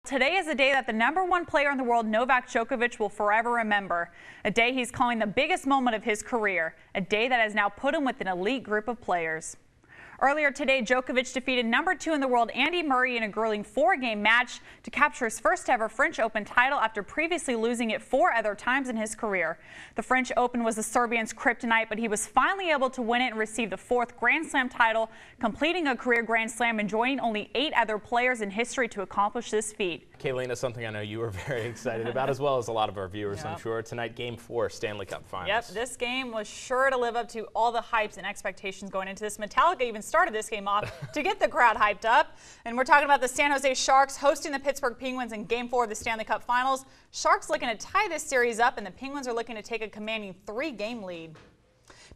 Today is a day that the #1 player in the world, Novak Djokovic, will forever remember. A day he's calling the biggest moment of his career. A day that has now put him with an elite group of players. Earlier today, Djokovic defeated #2 in the world, Andy Murray, in a grueling 4-game match to capture his first ever French Open title after previously losing it 4 other times in his career. The French Open was the Serbian's kryptonite, but he was finally able to win it and receive the 4th Grand Slam title, completing a career Grand Slam and joining only 8 other players in history to accomplish this feat. Kayleena, something I know you were very excited about, as well as a lot of our viewers, I'm sure. Tonight, Game 4, Stanley Cup Finals. Yep, this game was sure to live up to all the hypes and expectations going into this. Metallica even started this game off to get the crowd hyped up. And we're talking about the San Jose Sharks hosting the Pittsburgh Penguins in Game 4 of the Stanley Cup Finals. Sharks looking to tie this series up, and the Penguins are looking to take a commanding 3-game lead.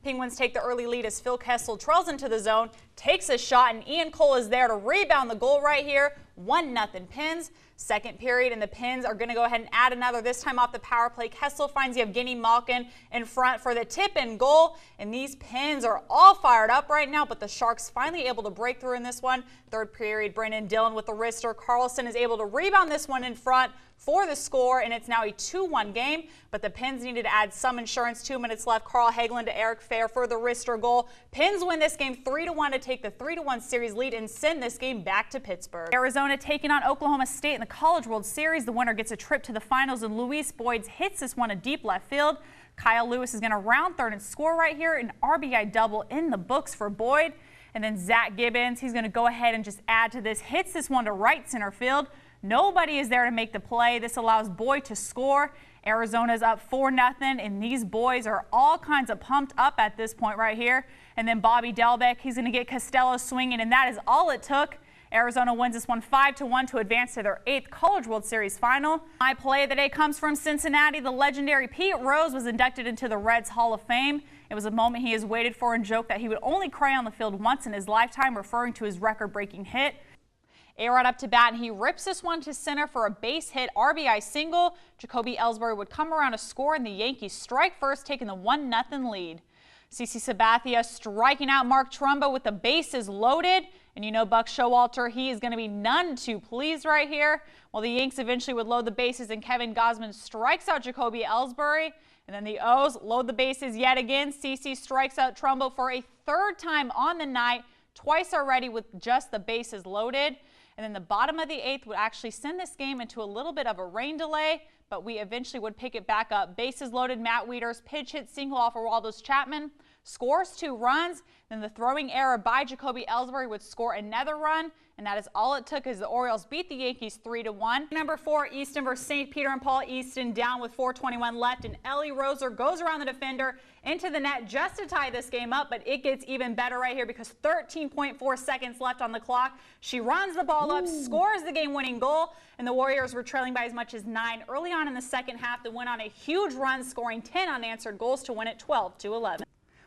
Penguins take the early lead as Phil Kessel trails into the zone, takes a shot, and Ian Cole is there to rebound the goal right here. 1-0 Pens. Second period, and the Pens are going to go ahead and add another, this time off the power play. Kessel finds Evgeny Malkin in front for the tip-in goal, and these Pens are all fired up right now, but the Sharks finally able to break through in this one. Third period, Brendan Dillon with the wrister. Carlson is able to rebound this one in front for the score, and it's now a 2-1 game, but the Pens needed to add some insurance. 2 minutes left. Carl Hagelin to Eric Fair for the wrister goal. Pens win this game 3-1 to take the 3-1 series lead and send this game back to Pittsburgh. Arizona taking on Oklahoma State in the College World Series. The winner gets a trip to the finals, and Luis Boyd hits this one a deep left field. Kyle Lewis is going to round third and score right here. An RBI double in the books for Boyd. And then Zach Gibbons, he's going to go ahead and just add to this. Hits this one to right center field. Nobody is there to make the play. This allows Boyd to score. Arizona's up 4-0, and these boys are all kinds of pumped up at this point right here. And then Bobby Delbeck, he's going to get Costello swinging, and that is all it took. Arizona wins this one 5-1 to advance to their 8th College World Series final. My play of the day comes from Cincinnati. The legendary Pete Rose was inducted into the Reds Hall of Fame. It was a moment he has waited for and joked that he would only cry on the field once in his lifetime, referring to his record-breaking hit. A-Rod up to bat, and he rips this one to center for a base hit RBI single. Jacoby Ellsbury would come around to score, and the Yankees strike first, taking the 1-0 lead. CC Sabathia striking out Mark Trumbo with the bases loaded. And you know Buck Showalter, he is going to be none too pleased right here. Well, the Yanks eventually would load the bases, and Kevin Gausman strikes out Jacoby Ellsbury. And then the O's load the bases yet again. CC strikes out Trumbo for a 3rd time on the night, twice already with just the bases loaded. And then the bottom of the 8th would actually send this game into a little bit of a rain delay, but we eventually would pick it back up. Bases loaded, Matt Wieters pitch hit single off of Aroldis Chapman, scores 2 runs. Then the throwing error by Jacoby Ellsbury would score another run, and that is all it took as the Orioles beat the Yankees 3-1. Number 4, Easton versus St. Peter and Paul. Easton down with 4:21 left, and Ellie Roser goes around the defender into the net just to tie this game up, but it gets even better right here because 13.4 seconds left on the clock. She runs the ball up, scores the game-winning goal, and the Warriors were trailing by as much as 9 early on in the second half. They went on a huge run, scoring 10 unanswered goals to win it 12-11.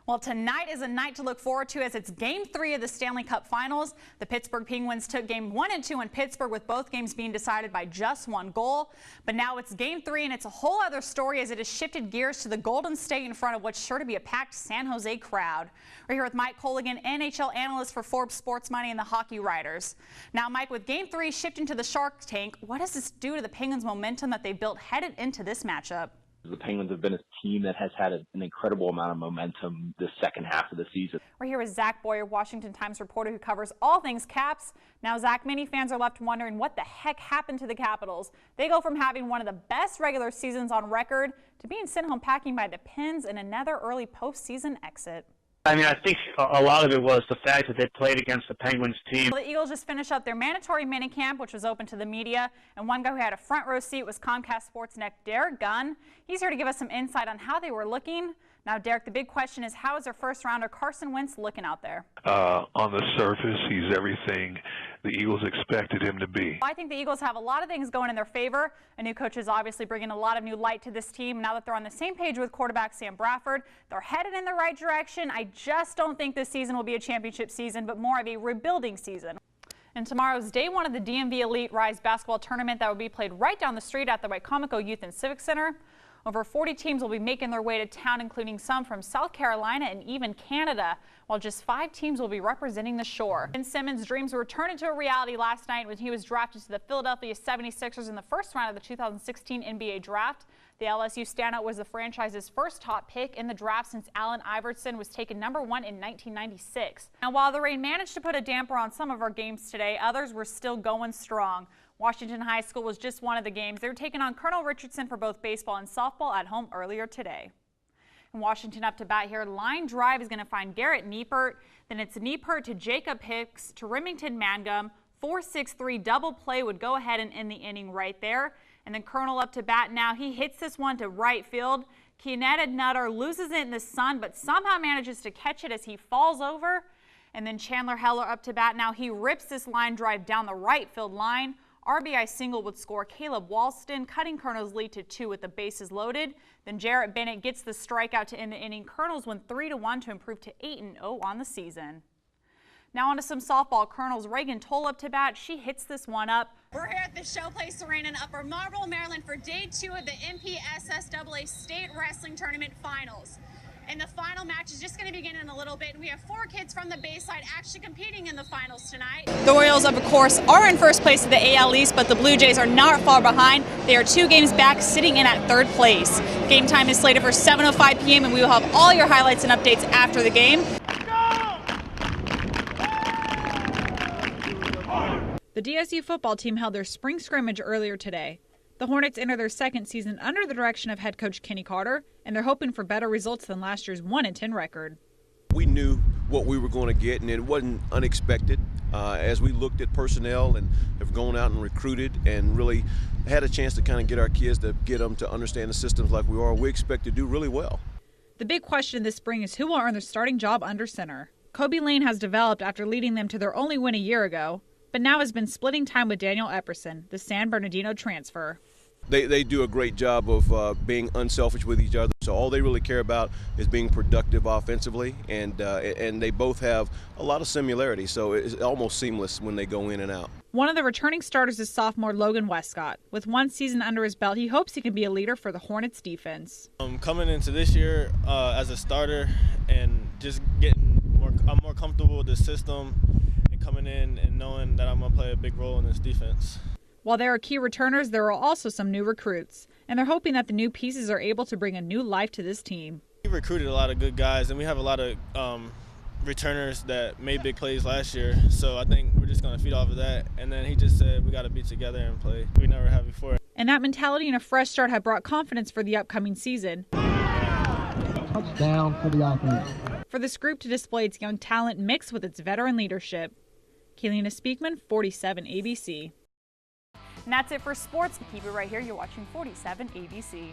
Well, tonight is a night to look forward to as it's Game 3 of the Stanley Cup Finals. The Pittsburgh Penguins took Game 1 and 2 in Pittsburgh, with both games being decided by just 1 goal. But now it's Game 3, and it's a whole other story as it has shifted gears to the Golden State in front of what's sure to be a packed San Jose crowd. We're here with Mike Colligan, NHL analyst for Forbes Sports Money and the Hockey Writers. Now, Mike, with Game 3 shifting to the Shark Tank, what does this do to the Penguins' momentum that they built headed into this matchup? The Penguins have been a team that has had an incredible amount of momentum this second half of the season. We're here with Zach Boyer, Washington Times reporter who covers all things Caps. Now, Zach, many fans are left wondering what the heck happened to the Capitals. They go from having one of the best regular seasons on record to being sent home packing by the Pens in another early postseason exit. I mean, I think a lot of it was the fact that they played against the Penguins team. The Eagles just finished up their mandatory minicamp, which was open to the media, and one guy who had a front row seat was Comcast Sportsnet Derek Gunn. He's here to give us some insight on how they were looking. Now, Derek, the big question is, how is their first-rounder Carson Wentz looking out there? On the surface, he's everything the Eagles expected him to be. I think the Eagles have a lot of things going in their favor. A new coach is obviously bringing a lot of new light to this team. Now that they're on the same page with quarterback Sam Bradford, they're headed in the right direction. I just don't think this season will be a championship season, but more of a rebuilding season. And tomorrow's day 1 of the DMV Elite Rise basketball tournament that will be played right down the street at the Wicomico Youth and Civic Center. Over 40 teams will be making their way to town, including some from South Carolina and even Canada, while just 5 teams will be representing the shore. Ben Simmons' dreams were turned into a reality last night when he was drafted to the Philadelphia 76ers in the first round of the 2016 NBA draft. The LSU standout was the franchise's first top pick in the draft since Allen Iverson was taken #1 in 1996. Now, while the rain managed to put a damper on some of our games today, others were still going strong. Washington High School was just one of the games. They were taking on Colonel Richardson for both baseball and softball at home earlier today. In Washington up to bat here, line drive is going to find Garrett Niepert. Then it's Niepert to Jacob Hicks to Remington Mangum. 4-6-3 double play would go ahead and end the inning right there. And then Colonel up to bat now. He hits this one to right field. Keenetta Nutter loses it in the sun, but somehow manages to catch it as he falls over. And then Chandler Heller up to bat now. He rips this line drive down the right field line. RBI single would score Caleb Walston, cutting Colonel's lead to 2 with the bases loaded. Then Jarrett Bennett gets the strikeout to end the inning. Colonels win 3-1 to improve to 8-0 on the season. Now on to some softball. Colonel's Reagan Toll up to bat. She hits this one up. We're here at the Showplace Arena in Upper Marlboro, Maryland for Day 2 of the MPSSAA State Wrestling Tournament Finals. And the final match is just going to begin in a little bit. And we have 4 kids from the Bayside actually competing in the finals tonight. The Royals, of course, are in first place of the AL East, but the Blue Jays are not far behind. They are 2 games back, sitting in at 3rd place. Game time is slated for 7:05 p.m., and we will have all your highlights and updates after the game. The DSU football team held their spring scrimmage earlier today. The Hornets enter their 2nd season under the direction of head coach Kenny Carter, and they're hoping for better results than last year's 1-10 record. We knew what we were going to get, and it wasn't unexpected. As we looked at personnel and have gone out and recruited and really had a chance to kind of get our kids to get them to understand the systems like we are, we expect to do really well. The big question this spring is who will earn their starting job under center. Kobe Lane has developed after leading them to their only win a year ago, but now has been splitting time with Daniel Epperson, the San Bernardino transfer. They do a great job of being unselfish with each other. So all they really care about is being productive offensively, and they both have a lot of similarity. So it's almost seamless when they go in and out. One of the returning starters is sophomore Logan Westcott. With 1 season under his belt, he hopes he can be a leader for the Hornets defense. Coming into this year as a starter and just I'm more comfortable with the system and coming in and knowing that I'm going to play a big role in this defense. While there are key returners, there are also some new recruits, and they're hoping that the new pieces are able to bring a new life to this team. We recruited a lot of good guys, and we have a lot of returners that made big plays last year, so I think we're just going to feed off of that. And then he just said we got to be together and play. We never have before. And that mentality and a fresh start have brought confidence for the upcoming season. Touchdown for the offense. For this group to display its young talent mixed with its veteran leadership. Kayleena Speakman, 47 ABC. And that's it for sports. Keep it right here. You're watching 47 ABC.